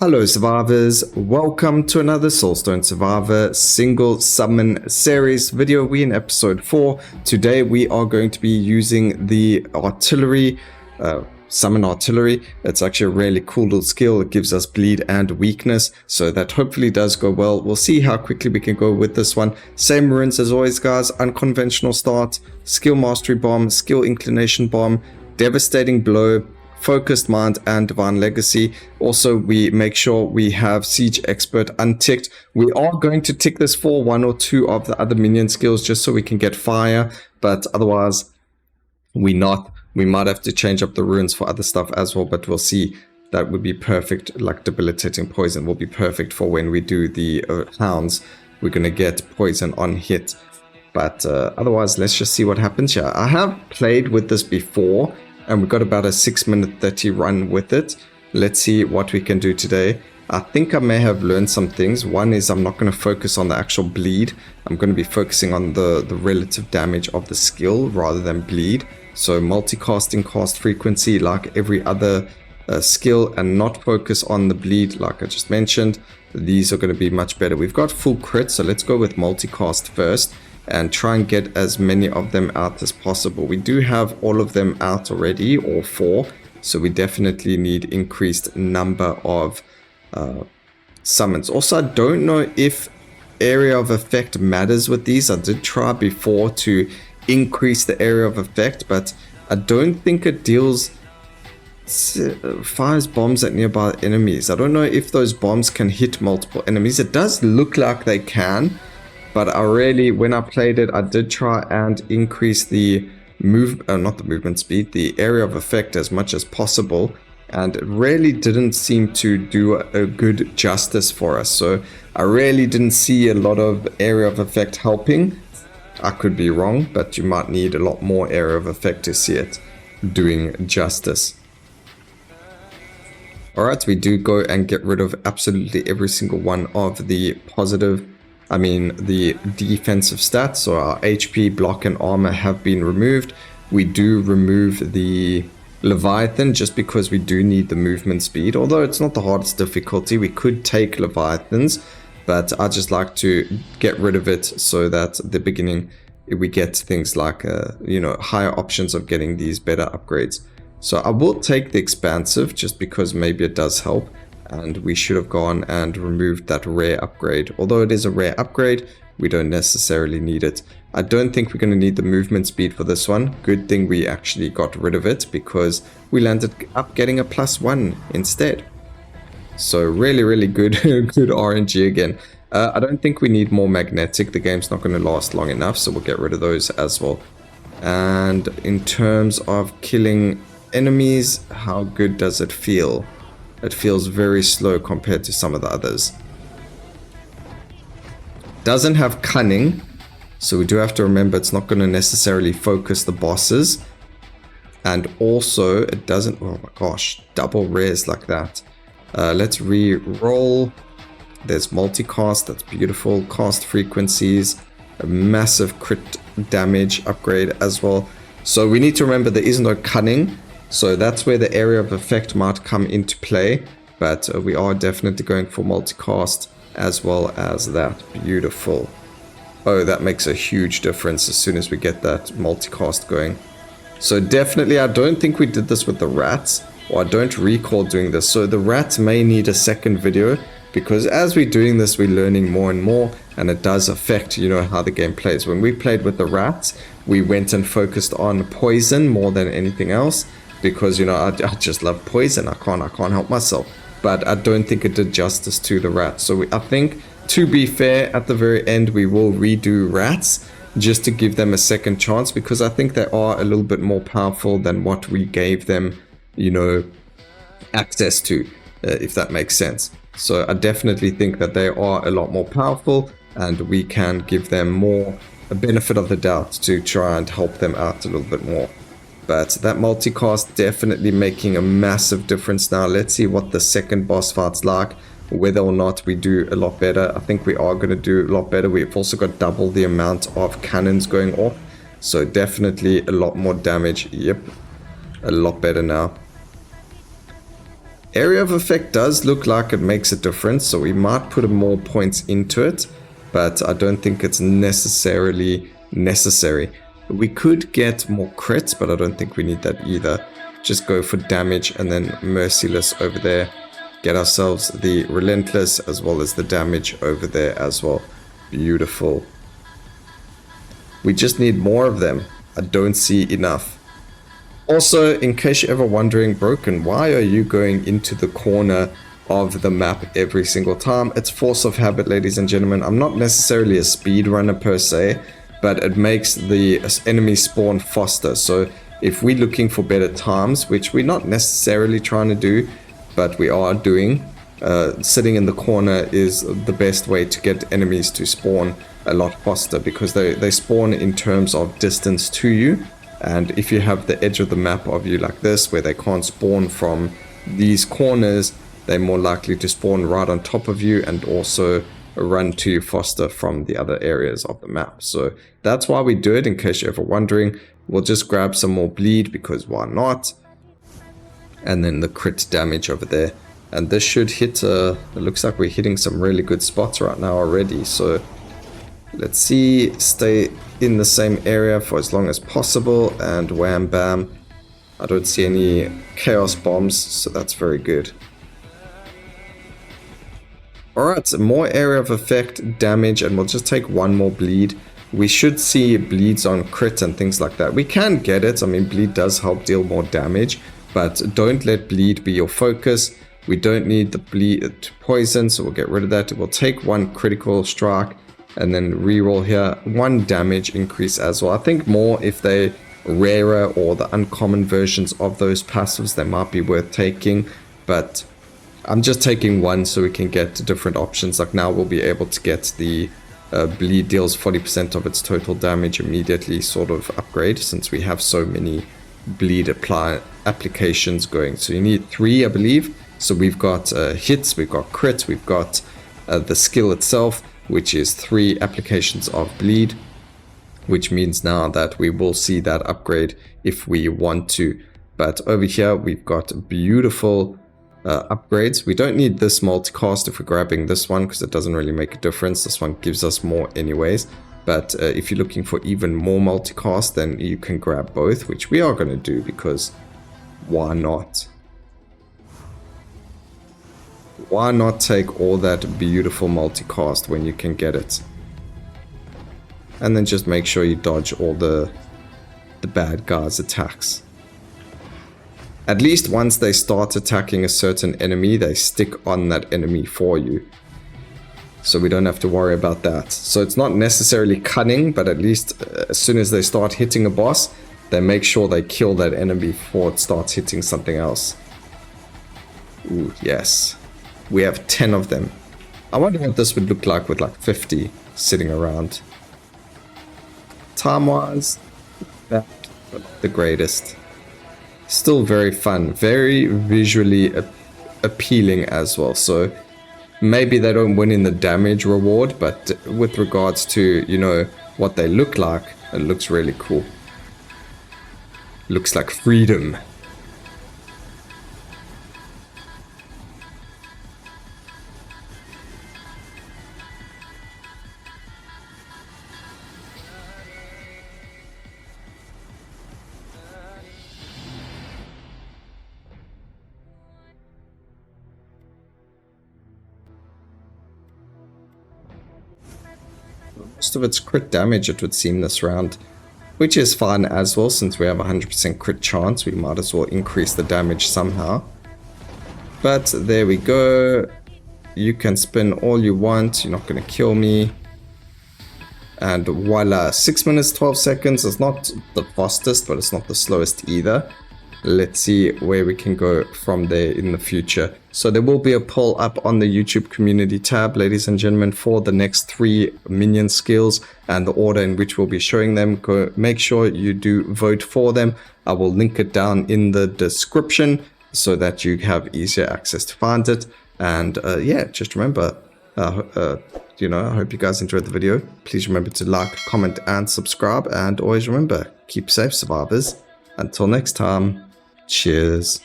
Hello survivors, welcome to another Soulstone Survivor single summon series video. We in episode 4. Today we are going to be using the artillery, summon artillery. It's actually a really cool little skill. It gives us bleed and weakness, so that hopefully does go well. We'll see how quickly we can go with this one. Same runes as always guys, unconventional start, skill mastery bomb, skill inclination bomb, devastating blow, focused mind, and divine legacy. Also, we make sure we have siege expert unticked. We are going to tick this for one or two of the other minion skills just so we can get fire, but otherwise we might have to change up the runes for other stuff as well, but we'll see. That would be perfect. Like debilitating poison will be perfect for when we do the hounds. We're gonna get poison on hit, but otherwise let's just see what happens here. I have played with this before and we've got about a 6-minute 30 run with it. Let's see what we can do today. I think I may have learned some things. One is I'm not going to focus on the actual bleed. I'm going to be focusing on the relative damage of the skill rather than bleed. So multicasting cast frequency like every other skill, and not focus on the bleed like I just mentioned. These are going to be much better. We've got full crit, so let's go with multicast first and try and get as many of them out as possible. We do have all of them out already, or 4, so we definitely need increased number of summons. Also, I don't know if area of effect matters with these. I did try before to increase the area of effect, but I don't think it fires bombs at nearby enemies. I don't know if those bombs can hit multiple enemies. It does look like they can, but when I played it, I did try and increase the not the movement speed, the area of effect as much as possible, and it really didn't seem to do a good justice for us. So I really didn't see a lot of area of effect helping. I could be wrong, but you might need a lot more area of effect to see it doing justice. Alright, we do go and get rid of absolutely every single one of the the defensive stats. So our HP, block, and armor have been removed. We do remove the Leviathan just because we do need the movement speed. Although it's not the hardest difficulty, we could take Leviathans, but I just like to get rid of it so that at the beginning we get things like higher options of getting these better upgrades. So I will take the expansive just because maybe it does help. And we should have gone and removed that rare upgrade. Although it is a rare upgrade, we don't necessarily need it. I don't think we're going to need the movement speed for this one. Good thing we actually got rid of it, because we landed up getting a +1 instead. So really good good RNG again. I don't think we need more magnetic. The game's not going to last long enough, so we'll get rid of those as well. And in terms of killing enemies, how good does it feel? It feels very slow compared to some of the others. Doesn't have cunning, so we do have to remember it's not going to necessarily focus the bosses. And also it doesn't, oh my gosh, double rares like that. Let's re-roll. There's multicast, that's beautiful. Cast frequencies, a massive crit damage upgrade as well. So we need to remember there is no cunning. So that's where the area of effect might come into play, but we are definitely going for multicast as well as that. Beautiful. Oh, that makes a huge difference as soon as we get that multicast going. So definitely, I don't think we did this with the rats, or I don't recall doing this. So the rats may need a second video, because as we're doing this, we're learning more and more, and it does affect, how the game plays. When we played with the rats, we went and focused on poison more than anything else. Because I just love poison. I can't help myself. But I don't think it did justice to the rats. So I think, to be fair, at the very end we will redo rats just to give them a second chance, because I think they are a little bit more powerful than what we gave them, access to, if that makes sense. So I definitely think that they are a lot more powerful, and we can give them more a benefit of the doubt to try and help them out a little bit more. But that multicast definitely making a massive difference now. Let's see what the second boss fight's like, whether or not we do a lot better. I think we are going to do a lot better. We've also got double the amount of cannons going off. So definitely a lot more damage. Yep, a lot better now. Area of effect does look like it makes a difference, so we might put more points into it, but I don't think it's necessarily necessary. We could get more crits, but I don't think we need that either. Just go for damage and then merciless over there. Get ourselves the relentless as well as the damage over there as well. Beautiful. We just need more of them. I don't see enough. Also, in case you're ever wondering, Broken, why are you going into the corner of the map every single time? It's force of habit, ladies and gentlemen. I'm not necessarily a speedrunner per se, but it makes the enemy spawn faster. So if we're looking for better times, which we're not necessarily trying to do, but we are doing, sitting in the corner is the best way to get enemies to spawn a lot faster, because they spawn in terms of distance to you. And if you have the edge of the map of you like this, where they can't spawn from these corners, they're more likely to spawn right on top of you and also run to you faster from the other areas of the map. So that's why we do it, in case you're ever wondering. We'll just grab some more bleed, because why not? And then the crit damage over there. And this should hit, it looks like we're hitting some really good spots right now already. So let's see, stay in the same area for as long as possible, and wham bam. I don't see any chaos bombs, so that's very good. Alright, so more area of effect, damage, and we'll just take one more bleed. We should see bleeds on crit and things like that. We can get it, I mean bleed does help deal more damage, but don't let bleed be your focus. We don't need the bleed to poison, so we'll get rid of that. We'll take one critical strike, and then reroll here, one damage increase as well. I think more if they rarer or the uncommon versions of those passives, they might be worth taking, but I'm just taking one so we can get different options. Like now we'll be able to get the bleed deals 40% of its total damage immediately sort of upgrade, since we have so many bleed applications going. So you need 3, I believe. So we've got hits, we've got crits, we've got the skill itself, which is 3 applications of bleed, which means now that we will see that upgrade if we want to. But over here we've got beautiful upgrades. We don't need this multicast if we're grabbing this one, because it doesn't really make a difference. This one gives us more anyways. But if you're looking for even more multicast, then you can grab both, which we are going to do, because why not? Why not take all that beautiful multicast when you can get it? And then just make sure you dodge all the bad guys' attacks. At least once they start attacking a certain enemy, they stick on that enemy for you. So we don't have to worry about that. So it's not necessarily cunning, but at least as soon as they start hitting a boss, they make sure they kill that enemy before it starts hitting something else. Ooh, yes. We have 10 of them. I wonder what this would look like with like 50 sitting around. Time-wise, not the greatest. Still very fun, very visually appealing as well. So maybe they don't win in the damage reward, but with regards to, you know, what they look like, it looks really cool. Looks like freedom. Most of its crit damage, it would seem, this round, which is fine as well. Since we have 100% crit chance, we might as well increase the damage somehow. But there we go. You can spin all you want, you're not going to kill me. And voila, 6 minutes 12 seconds is not the fastest, but it's not the slowest either. Let's see where we can go from there in the future. So there will be a poll up on the YouTube community tab, ladies and gentlemen, for the next 3 minion skills and the order in which we'll be showing them. Go make sure you do vote for them. I will link it down in the description so that you have easier access to find it. And yeah, just remember, you know, I hope you guys enjoyed the video. Please remember to like, comment, and subscribe. And always remember, keep safe, survivors. Until next time, cheers.